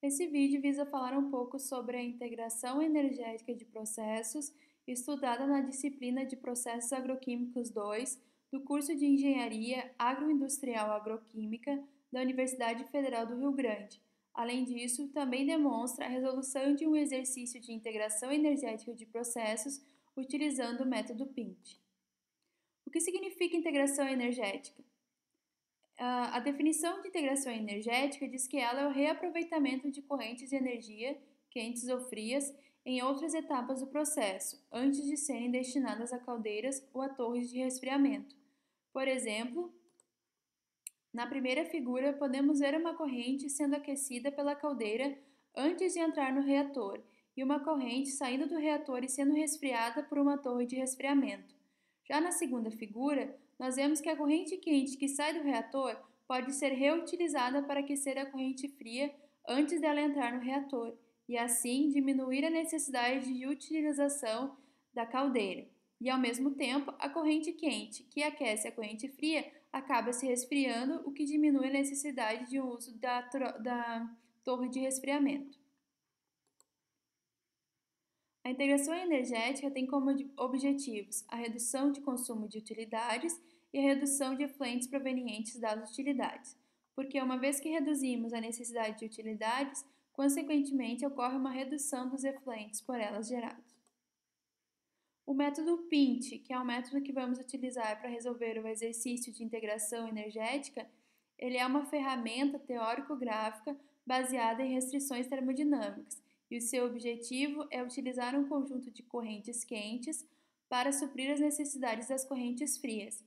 Esse vídeo visa falar um pouco sobre a integração energética de processos, estudada na disciplina de Processos Agroquímicos 2 do curso de Engenharia Agroindustrial Agroquímica da Universidade Federal do Rio Grande. Além disso, também demonstra a resolução de um exercício de integração energética de processos utilizando o método PINT. O que significa integração energética? A definição de integração energética diz que ela é o reaproveitamento de correntes de energia, quentes ou frias, em outras etapas do processo, antes de serem destinadas a caldeiras ou a torres de resfriamento. Por exemplo, na primeira figura, podemos ver uma corrente sendo aquecida pela caldeira antes de entrar no reator, e uma corrente saindo do reator e sendo resfriada por uma torre de resfriamento. Já na segunda figura, nós vemos que a corrente quente que sai do reator pode ser reutilizada para aquecer a corrente fria antes dela entrar no reator, e assim diminuir a necessidade de utilização da caldeira. E ao mesmo tempo, a corrente quente que aquece a corrente fria acaba se resfriando, o que diminui a necessidade de uso da torre de resfriamento. A integração energética tem como objetivos a redução de consumo de utilidades e a redução de efluentes provenientes das utilidades, porque uma vez que reduzimos a necessidade de utilidades, consequentemente ocorre uma redução dos efluentes por elas gerados. O método PINT, que é o método que vamos utilizar para resolver o exercício de integração energética, ele é uma ferramenta teórico-gráfica baseada em restrições termodinâmicas, e o seu objetivo é utilizar um conjunto de correntes quentes para suprir as necessidades das correntes frias.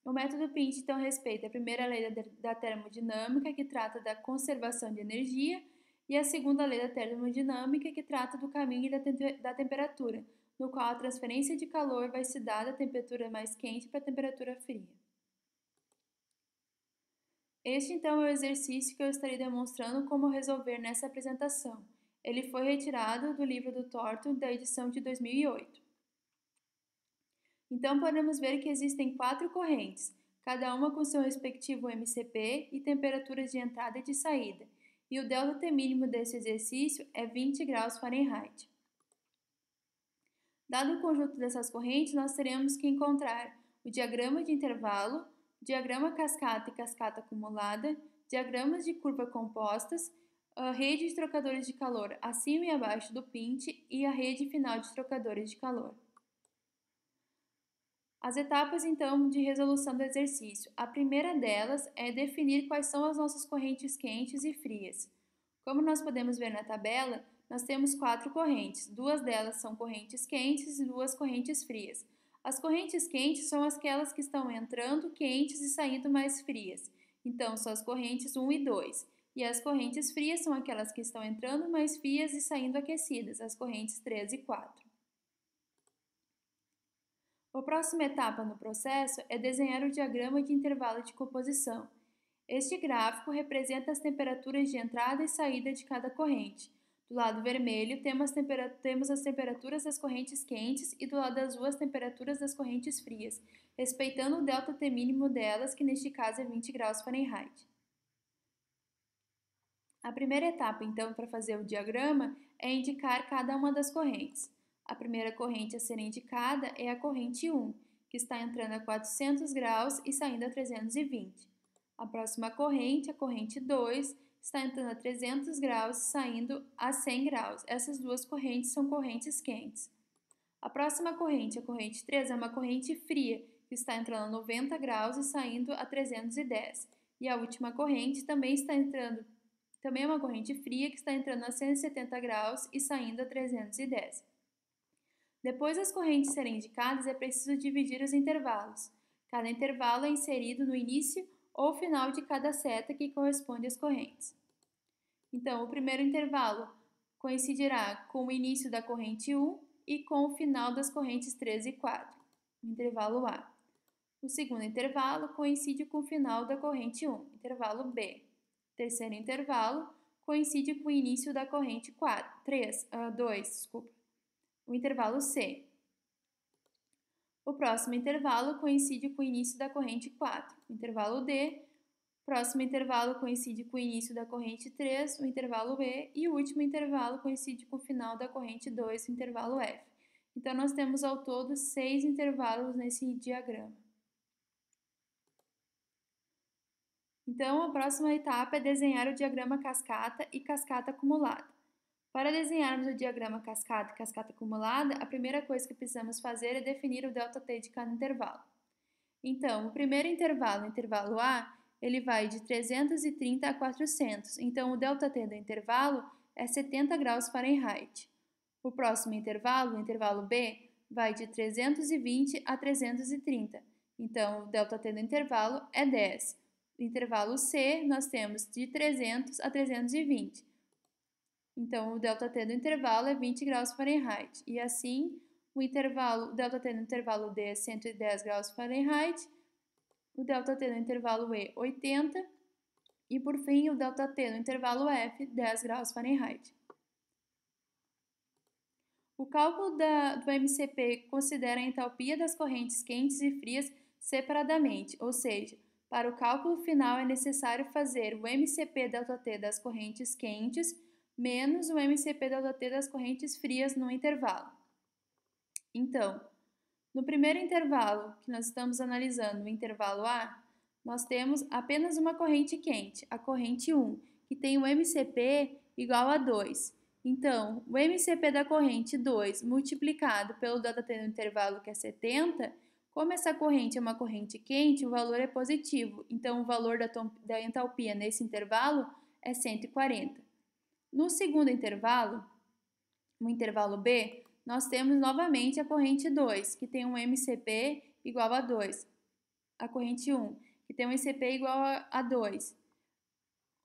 O método PINT, então, respeita a primeira lei da termodinâmica, que trata da conservação de energia, e a segunda lei da termodinâmica, que trata do caminho da temperatura, no qual a transferência de calor vai se dar da temperatura mais quente para a temperatura fria. Este, então, é o exercício que eu estarei demonstrando como resolver nessa apresentação. Ele foi retirado do livro do Thornton, da edição de 2008. Então, podemos ver que existem 4 correntes, cada uma com seu respectivo MCP e temperaturas de entrada e de saída, e o ΔT mínimo desse exercício é 20 graus Fahrenheit. Dado o conjunto dessas correntes, nós teremos que encontrar o diagrama de intervalo, diagrama cascata e cascata acumulada, diagramas de curva compostas, a rede de trocadores de calor acima e abaixo do PINT e a rede final de trocadores de calor. As etapas, então, de resolução do exercício. A primeira delas é definir quais são as nossas correntes quentes e frias. Como nós podemos ver na tabela, nós temos 4 correntes. 2 delas são correntes quentes e 2 correntes frias. As correntes quentes são aquelas que estão entrando quentes e saindo mais frias. Então, são as correntes 1 e 2. E as correntes frias são aquelas que estão entrando mais frias e saindo aquecidas, as correntes 3 e 4. A próxima etapa no processo é desenhar o diagrama de intervalo de composição. Este gráfico representa as temperaturas de entrada e saída de cada corrente. Do lado vermelho, temos as temperaturas das correntes quentes e do lado azul as temperaturas das correntes frias, respeitando o ΔT mínimo delas, que neste caso é 20 graus Fahrenheit. A primeira etapa, então, para fazer o diagrama é indicar cada uma das correntes. A primeira corrente a ser indicada é a corrente 1, que está entrando a 400 graus e saindo a 320. A próxima corrente, a corrente 2, está entrando a 300 graus e saindo a 100 graus. Essas duas correntes são correntes quentes. A próxima corrente, a corrente 3, é uma corrente fria, que está entrando a 90 graus e saindo a 310. E a última corrente também é uma corrente fria, que está entrando a 170 graus e saindo a 310. Depois das correntes serem indicadas, é preciso dividir os intervalos. Cada intervalo é inserido no início ou final de cada seta que corresponde às correntes. Então, o primeiro intervalo coincidirá com o início da corrente 1 e com o final das correntes 3 e 4, o intervalo A. O segundo intervalo coincide com o final da corrente 1, intervalo B. O terceiro intervalo coincide com o início da corrente 2, o intervalo C. O próximo intervalo coincide com o início da corrente 4, o intervalo D. Próximo intervalo coincide com o início da corrente 3, o intervalo E, e o último intervalo coincide com o final da corrente 2, o intervalo F. Então, nós temos ao todo 6 intervalos nesse diagrama. Então, a próxima etapa é desenhar o diagrama cascata e cascata acumulada. Para desenharmos o diagrama cascata e cascata acumulada, a primeira coisa que precisamos fazer é definir o ΔT de cada intervalo. Então, o primeiro intervalo, o intervalo A, ele vai de 330 a 400. Então, o ΔT do intervalo é 70 graus Fahrenheit. O próximo intervalo, o intervalo B, vai de 320 a 330. Então, o ΔT do intervalo é 10. No intervalo C, nós temos de 300 a 320. Então, o ΔT do intervalo é 20 graus Fahrenheit. E assim, o ΔT do intervalo D é 110 graus Fahrenheit, o ΔT do intervalo E, 80, e por fim, o ΔT do intervalo F, 10 graus Fahrenheit. O cálculo do MCP considera a entalpia das correntes quentes e frias separadamente, ou seja, para o cálculo final é necessário fazer o MCP-ΔT das correntes quentes menos o MCP-ΔT das correntes frias no intervalo. Então, no primeiro intervalo que nós estamos analisando, o intervalo A, nós temos apenas uma corrente quente, a corrente 1, que tem o MCP igual a 2. Então, o MCP da corrente 2 multiplicado pelo ΔT do intervalo, que é 70, como essa corrente é uma corrente quente, o valor é positivo. Então, o valor da entalpia nesse intervalo é 140. No segundo intervalo, no intervalo B, nós temos novamente a corrente 2, que tem um MCP igual a 2. A corrente 1, que tem um MCP igual a 2.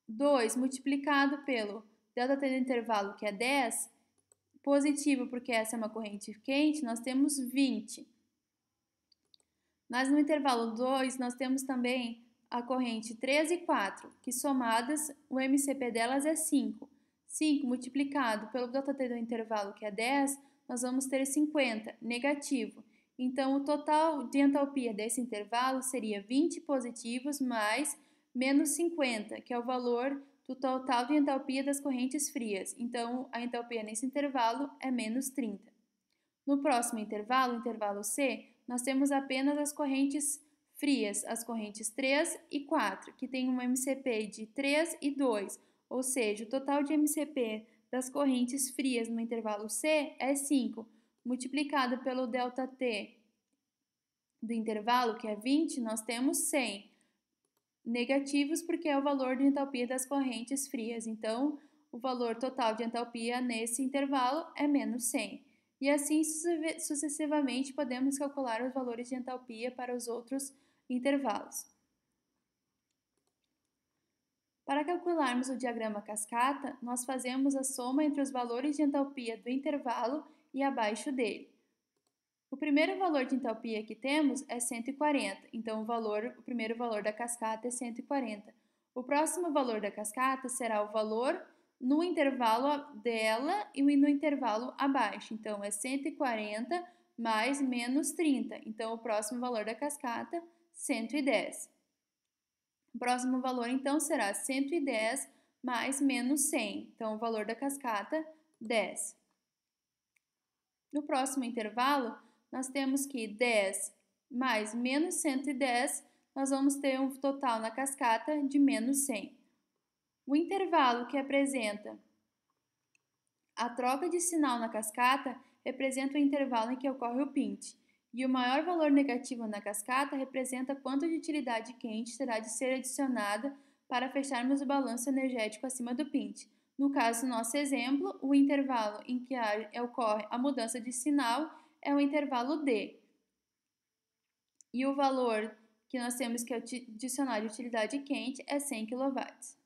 2 multiplicado pelo ΔT do intervalo, que é 10, positivo porque essa é uma corrente quente, nós temos 20. Mas no intervalo 2, nós temos também a corrente 3 e 4, que somadas, o MCP delas é 5. 5 multiplicado pelo ΔT do intervalo, que é 10, nós vamos ter 50, negativo. Então, o total de entalpia desse intervalo seria 20 positivos mais menos 50, que é o valor do total de entalpia das correntes frias. Então, a entalpia nesse intervalo é menos 30. No próximo intervalo, o intervalo C, nós temos apenas as correntes frias, as correntes 3 e 4, que tem um MCP de 3 e 2, ou seja, o total de MCP das correntes frias no intervalo C é 5, multiplicado pelo ΔT do intervalo, que é 20, nós temos 100. Negativos porque é o valor de entalpia das correntes frias. Então, o valor total de entalpia nesse intervalo é menos 100. E assim sucessivamente podemos calcular os valores de entalpia para os outros intervalos. Para calcularmos o diagrama cascata, nós fazemos a soma entre os valores de entalpia do intervalo e abaixo dele. O primeiro valor de entalpia que temos é 140, então o primeiro valor da cascata é 140. O próximo valor da cascata será o valor no intervalo dela e no intervalo abaixo. Então, é 140 mais menos 30. Então, o próximo valor da cascata, 110. O próximo valor, então, será 110 mais menos 100. Então, o valor da cascata, 10. No próximo intervalo, nós temos que 10 mais menos 110, nós vamos ter um total na cascata de menos 100. O intervalo que apresenta a troca de sinal na cascata representa o intervalo em que ocorre o pinte, e o maior valor negativo na cascata representa quanto de utilidade quente terá de ser adicionada para fecharmos o balanço energético acima do pinte. No caso do nosso exemplo, o intervalo em que ocorre a mudança de sinal é o intervalo D. E o valor que nós temos que adicionar de utilidade quente é 100 kW.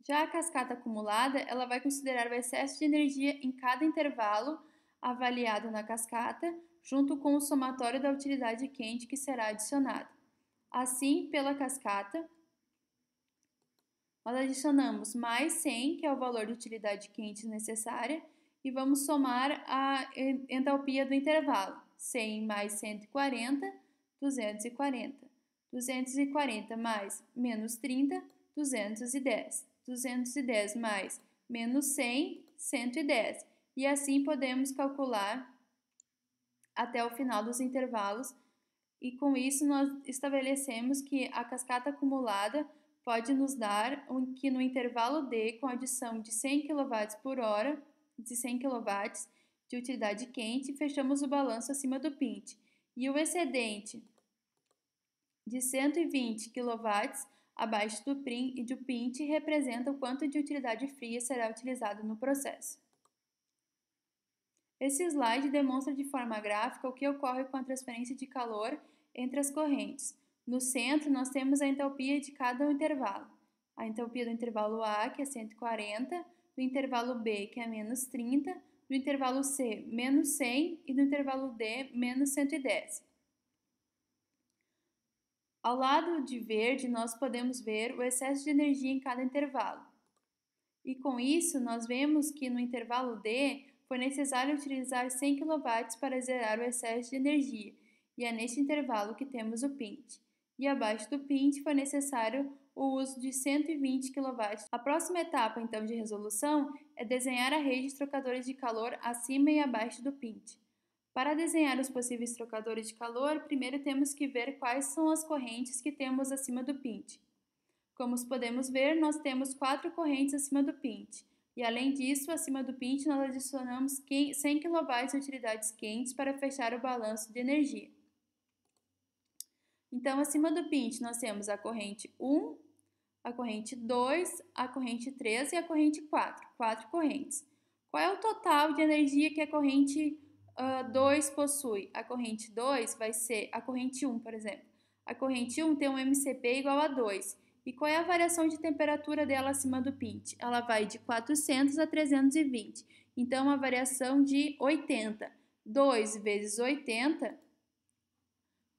Já a cascata acumulada, ela vai considerar o excesso de energia em cada intervalo avaliado na cascata, junto com o somatório da utilidade quente que será adicionada. Assim, pela cascata, nós adicionamos mais 100, que é o valor de utilidade quente necessária, e vamos somar a entalpia do intervalo. 100 mais 140, 240. 240 mais menos 30, 210. 210 mais menos 100, 110. E assim podemos calcular até o final dos intervalos. E com isso nós estabelecemos que a cascata acumulada pode nos dar que no intervalo D, com adição de 100 kW por hora, de 100 kW de utilidade quente, fechamos o balanço acima do PINT. E o excedente de 120 kW abaixo do PINT representa o quanto de utilidade fria será utilizado no processo. Esse slide demonstra de forma gráfica o que ocorre com a transferência de calor entre as correntes. No centro, nós temos a entalpia de cada intervalo. A entalpia do intervalo A, que é 140, do intervalo B, que é menos 30, do intervalo C, menos 100 e do intervalo D, menos 110. Ao lado de verde, nós podemos ver o excesso de energia em cada intervalo. E com isso, nós vemos que no intervalo D, foi necessário utilizar 100 kW para zerar o excesso de energia, e é neste intervalo que temos o PINT. E abaixo do PINT foi necessário o uso de 120 kW. A próxima etapa, então, de resolução é desenhar a rede de trocadores de calor acima e abaixo do PINT. Para desenhar os possíveis trocadores de calor, primeiro temos que ver quais são as correntes que temos acima do PINT. Como podemos ver, nós temos 4 correntes acima do PINT. E além disso, acima do PINT, nós adicionamos 100 kW de utilidades quentes para fechar o balanço de energia. Então, acima do PINT, nós temos a corrente 1, a corrente 2, a corrente 3 e a corrente 4. 4 correntes. Qual é o total de energia que a corrente 2 possui? A corrente 2 vai ser a corrente 1, por exemplo. A corrente 1 tem um MCP igual a 2. E qual é a variação de temperatura dela acima do PINT? Ela vai de 400 a 320. Então, a variação de 80. 2 vezes 80,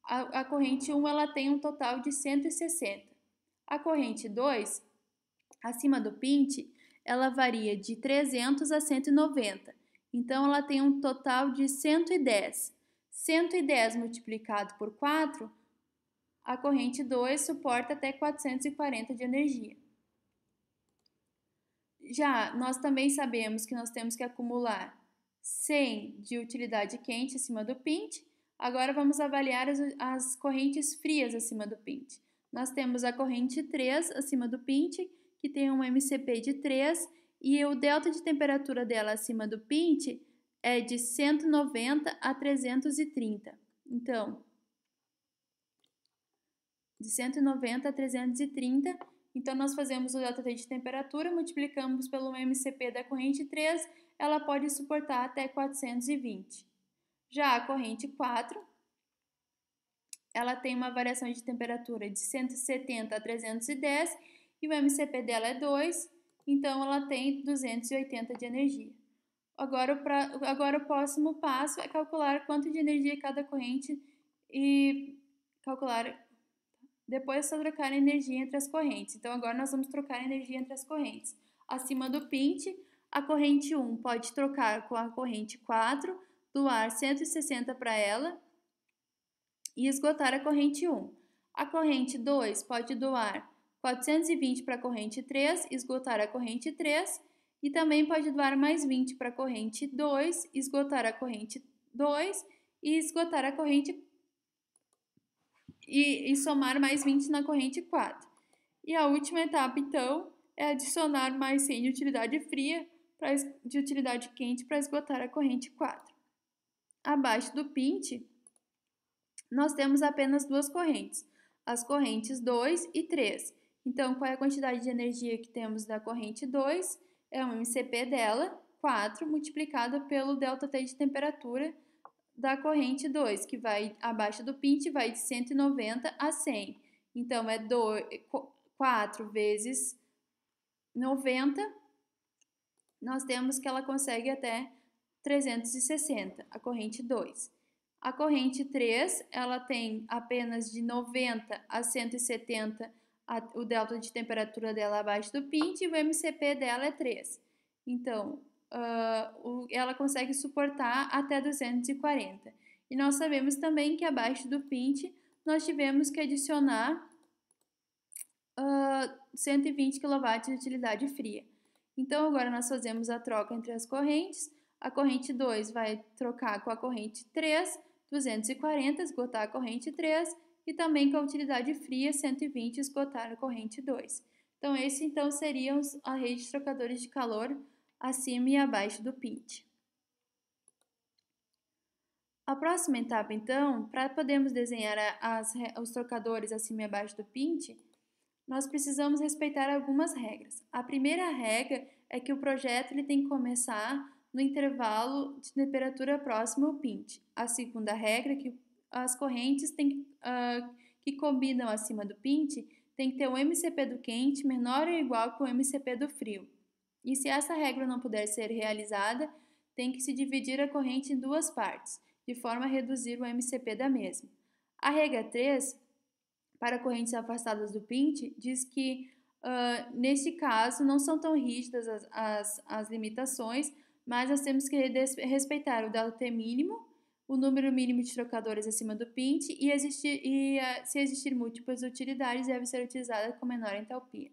a corrente 1 ela tem um total de 160. A corrente 2, acima do PINT, ela varia de 300 a 190. Então, ela tem um total de 110. 110 multiplicado por 4, a corrente 2 suporta até 440 de energia. Já nós também sabemos que nós temos que acumular 100 de utilidade quente acima do PINT. Agora vamos avaliar as correntes frias acima do PINT. Nós temos a corrente 3 acima do PINT, que tem um MCP de 3, e o delta de temperatura dela acima do PINT é de 190 a 330. Então, de 190 a 330, então nós fazemos o delta T de temperatura, multiplicamos pelo MCP da corrente 3, ela pode suportar até 420. Já a corrente 4, ela tem uma variação de temperatura de 170 a 310 e o MCP dela é 2, então ela tem 280 de energia. Agora o próximo passo é calcular quanto de energia cada corrente e calcular. Depois é só trocar energia entre as correntes. Então, agora nós vamos trocar energia entre as correntes. Acima do PINT, a corrente 1 pode trocar com a corrente 4, doar 160 para ela e esgotar a corrente 1. A corrente 2 pode doar 420 para a corrente 3, esgotar a corrente 3, e também pode doar mais 20 para a corrente 2, esgotar a corrente 2 e esgotar a corrente 4. E somar mais 20 na corrente 4. E a última etapa, então, é adicionar mais 100 de utilidade fria de utilidade quente para esgotar a corrente 4. Abaixo do PINT, nós temos apenas duas correntes, as correntes 2 e 3. Então, qual é a quantidade de energia que temos da corrente 2? É o MCP dela, 4, multiplicado pelo ΔT de temperatura da corrente 2, que vai abaixo do PINT, vai de 190 a 100. Então, é 4 vezes 90, nós temos que ela consegue até 360, a corrente 2. A corrente 3, ela tem apenas de 90 a 170 o delta de temperatura dela abaixo do PINT e o MCP dela é 3. Então, ela consegue suportar até 240. E nós sabemos também que abaixo do PINT nós tivemos que adicionar 120 kW de utilidade fria. Então, agora nós fazemos a troca entre as correntes. A corrente 2 vai trocar com a corrente 3, 240, esgotar a corrente 3, e também com a utilidade fria, 120, esgotar a corrente 2. Então, esse então seriam a rede de trocadores de calor acima e abaixo do PINT. A próxima etapa, então, para podermos desenhar os trocadores acima e abaixo do PINT, nós precisamos respeitar algumas regras. A primeira regra é que o projeto ele tem que começar no intervalo de temperatura próximo ao PINT. A segunda regra é que as correntes que combinam acima do PINT tem que ter o MCP do quente menor ou igual que o MCP do frio. E se essa regra não puder ser realizada, tem que se dividir a corrente em duas partes, de forma a reduzir o MCP da mesma. A regra 3, para correntes afastadas do PINT, diz que, neste caso, não são tão rígidas as limitações, mas nós temos que respeitar o ΔT mínimo, o número mínimo de trocadores acima do PINT se existir múltiplas utilidades, deve ser utilizada com menor entalpia.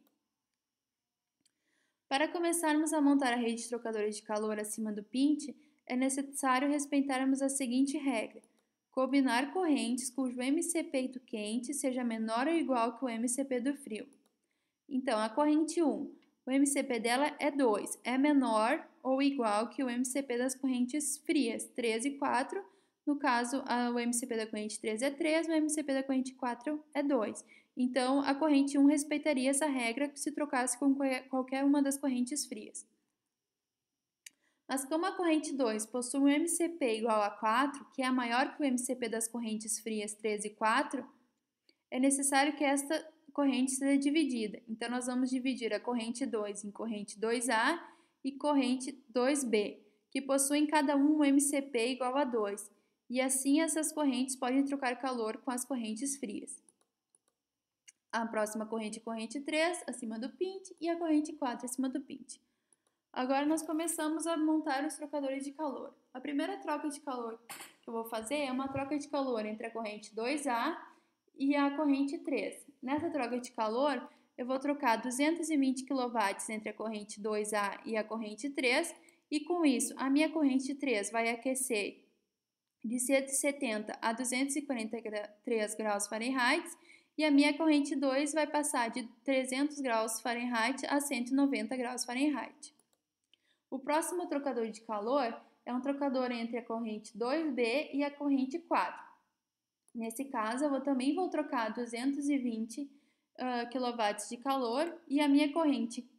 Para começarmos a montar a rede de trocadores de calor acima do PINT, é necessário respeitarmos a seguinte regra: combinar correntes cujo MCP do quente seja menor ou igual que o MCP do frio. Então, a corrente 1, o MCP dela é 2, é menor ou igual que o MCP das correntes frias, 3 e 4. No caso, o MCP da corrente 3 é 3, o MCP da corrente 4 é 2. Então, a corrente 1 respeitaria essa regra se trocasse com qualquer uma das correntes frias. Mas como a corrente 2 possui um MCP igual a 4, que é maior que o MCP das correntes frias 3 e 4, é necessário que esta corrente seja dividida. Então, nós vamos dividir a corrente 2 em corrente 2A e corrente 2B, que possuem cada um MCP igual a 2. E assim, essas correntes podem trocar calor com as correntes frias. A próxima corrente é a corrente 3, acima do PINT, e a corrente 4, acima do PINT. Agora, nós começamos a montar os trocadores de calor. A primeira troca de calor que eu vou fazer é uma troca de calor entre a corrente 2A e a corrente 3. Nessa troca de calor, eu vou trocar 220 kW entre a corrente 2A e a corrente 3, e com isso, a minha corrente 3 vai aquecer de 170 a 243 graus Fahrenheit, e a minha corrente 2 vai passar de 300 graus Fahrenheit a 190 graus Fahrenheit. O próximo trocador de calor é um trocador entre a corrente 2B e a corrente 4. Nesse caso, eu também vou trocar 220 kW de calor, e a minha corrente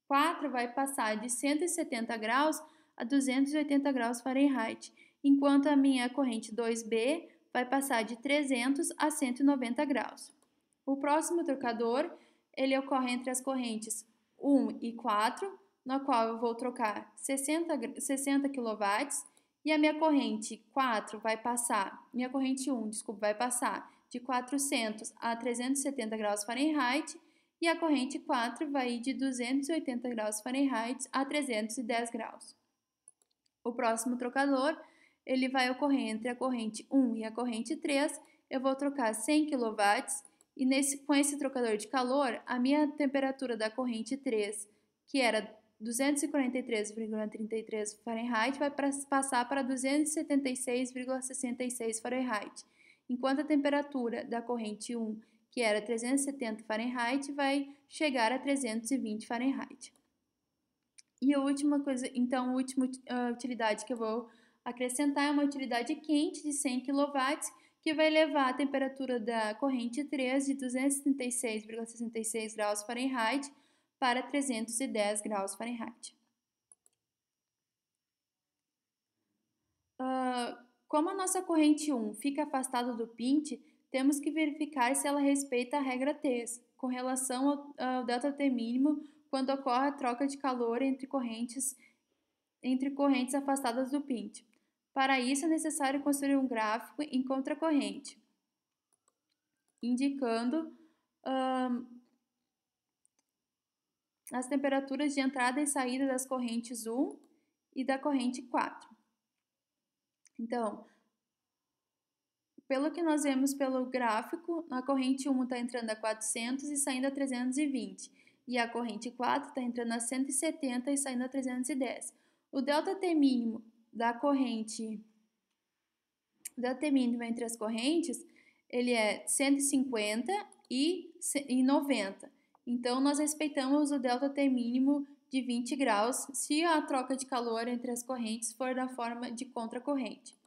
4 vai passar de 170 graus a 280 graus Fahrenheit, enquanto a minha corrente 2B vai passar de 300 a 190 graus. O próximo trocador, ele ocorre entre as correntes 1 e 4, na qual eu vou trocar 60 kW, e a minha corrente 4 vai passar, minha corrente 1, desculpa, vai passar de 400 a 370 graus Fahrenheit, e a corrente 4 vai ir de 280 graus Fahrenheit a 310 graus. O próximo trocador, ele vai ocorrer entre a corrente 1 e a corrente 3, eu vou trocar 100 kW, e com esse trocador de calor, a minha temperatura da corrente 3, que era 243,33 Fahrenheit, vai passar para 276,66 Fahrenheit, enquanto a temperatura da corrente 1, que era 370 Fahrenheit, vai chegar a 320 Fahrenheit. E a última coisa, então, a última utilidade que eu vou acrescentar é uma utilidade quente de 100 kW, que vai levar a temperatura da corrente 3 de 276,66 graus Fahrenheit para 310 graus Fahrenheit. Como a nossa corrente 1 fica afastada do PINT, temos que verificar se ela respeita a regra TES, com relação ao ΔT mínimo quando ocorre a troca de calor entre correntes afastadas do PINT. Para isso, é necessário construir um gráfico em contracorrente, indicando as temperaturas de entrada e saída das correntes 1 e da corrente 4. Então, Pelo que nós vemos pelo gráfico, a corrente 1 está entrando a 400 e saindo a 320. E a corrente 4 está entrando a 170 e saindo a 310. O ΔT mínimo da corrente, ΔT mínimo entre as correntes, ele é 150 e 90. Então, nós respeitamos o ΔT mínimo de 20 graus se a troca de calor entre as correntes for da forma de contracorrente.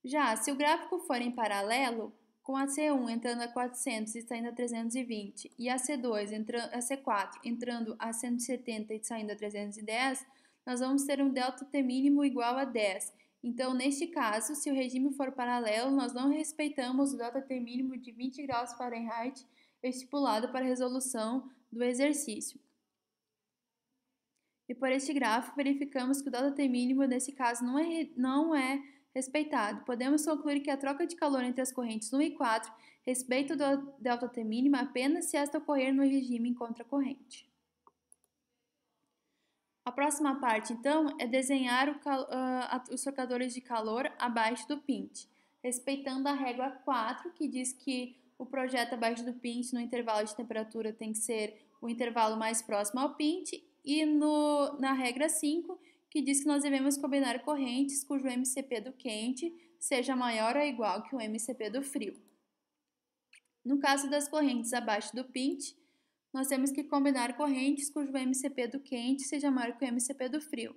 Já, se o gráfico for em paralelo, com a C1 entrando a 400 e saindo a 320, e a C4 entrando a 170 e saindo a 310, nós vamos ter um ΔT mínimo igual a 10. Então, neste caso, se o regime for paralelo, nós não respeitamos o ΔT mínimo de 20 graus Fahrenheit estipulado para a resolução do exercício. E por este gráfico, verificamos que o ΔT mínimo, nesse caso, não é respeitado. Podemos concluir que a troca de calor entre as correntes 1 e 4 respeita o ΔT mínimo apenas se esta ocorrer no regime em contracorrente. A próxima parte, então, é desenhar os trocadores de calor abaixo do pinte, respeitando a regra 4, que diz que o projeto abaixo do pinte no intervalo de temperatura tem que ser o intervalo mais próximo ao pinte, e na regra 5, que diz que nós devemos combinar correntes cujo MCP do quente seja maior ou igual que o MCP do frio. No caso das correntes abaixo do pinte, nós temos que combinar correntes cujo MCP do quente seja maior que o MCP do frio.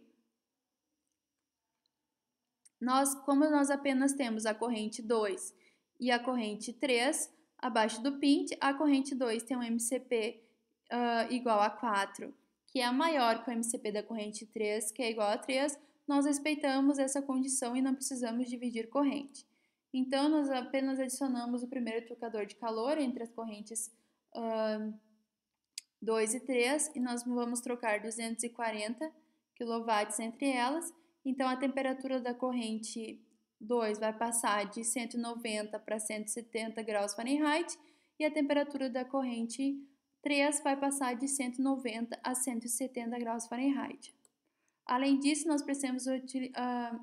Como nós apenas temos a corrente 2 e a corrente 3 abaixo do pinte, a corrente 2 tem um MCP igual a 4, que é maior que o MCP da corrente 3, que é igual a 3, nós respeitamos essa condição e não precisamos dividir corrente. Então, nós apenas adicionamos o primeiro trocador de calor entre as correntes 2 e 3, e nós vamos trocar 240 kW entre elas. Então, a temperatura da corrente 2 vai passar de 190 para 170 graus Fahrenheit, e a temperatura da corrente 3 vai passar de 190 a 170 graus Fahrenheit. Além disso, nós precisamos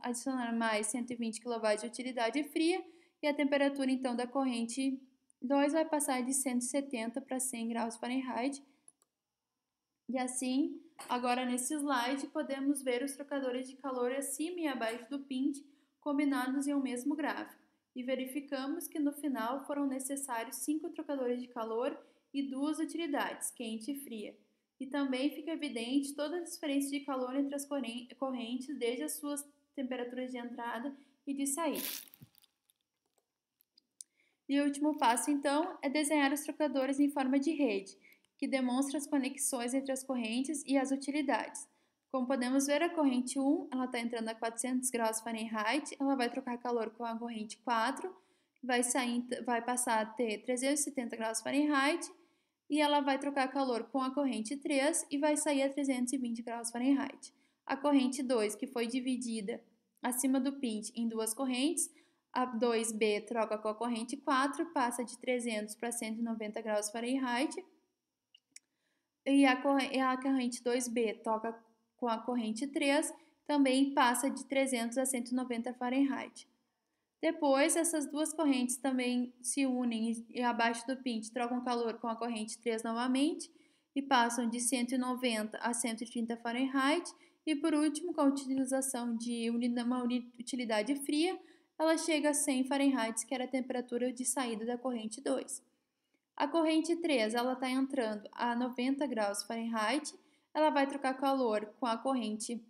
adicionar mais 120 kW de utilidade fria, e a temperatura então da corrente 2 vai passar de 170 para 100 graus Fahrenheit. E assim, agora nesse slide, podemos ver os trocadores de calor acima e abaixo do pinte combinados em um mesmo gráfico. E verificamos que no final foram necessários 5 trocadores de calor e 2 utilidades, quente e fria. E também fica evidente toda a diferença de calor entre as correntes, desde as suas temperaturas de entrada e de saída. E o último passo, então, é desenhar os trocadores em forma de rede, que demonstra as conexões entre as correntes e as utilidades. Como podemos ver, a corrente 1 está entrando a 400 graus Fahrenheit, ela vai trocar calor com a corrente 4, vai passar a ter 370 graus Fahrenheit, e ela vai trocar calor com a corrente 3 e vai sair a 320 graus Fahrenheit. A corrente 2, que foi dividida acima do pinte em duas correntes, a 2B troca com a corrente 4, passa de 300 para 190 graus Fahrenheit, e a corrente 2B toca com a corrente 3, também passa de 300 a 190 Fahrenheit. Depois, essas duas correntes também se unem e abaixo do pinte trocam calor com a corrente 3 novamente e passam de 190 a 130 Fahrenheit. E por último, com a utilização de uma utilidade fria, ela chega a 100 Fahrenheit, que era a temperatura de saída da corrente 2. A corrente 3 está entrando a 90 graus Fahrenheit, ela vai trocar calor com a corrente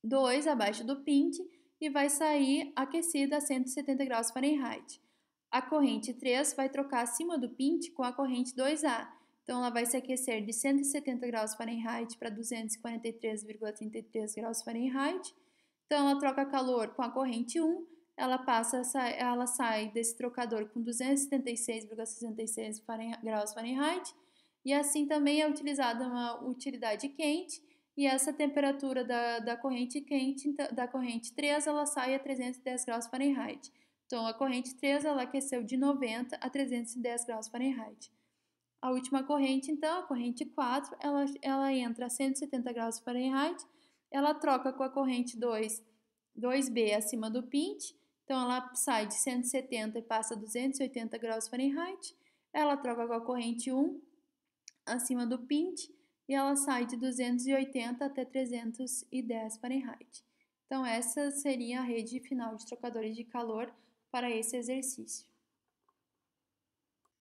2 abaixo do pinte e vai sair aquecida a 170 graus Fahrenheit. A corrente 3 vai trocar acima do pinte com a corrente 2A, então ela vai se aquecer de 170 graus Fahrenheit para 243,33 graus Fahrenheit. Então ela troca calor com a corrente 1, ela sai desse trocador com 276,66 graus Fahrenheit, e assim também é utilizada uma utilidade quente, e essa temperatura da corrente quente, da corrente 3, ela sai a 310 graus Fahrenheit. Então, a corrente 3, ela aqueceu de 90 a 310 graus Fahrenheit. A última corrente, então, a corrente 4, ela entra a 170 graus Fahrenheit, ela troca com a corrente 2B acima do pinte, Então, ela sai de 170 e passa a 280 graus Fahrenheit, ela troca com a corrente 1 acima do pint e ela sai de 280 até 310 Fahrenheit. Então, essa seria a rede final de trocadores de calor para esse exercício.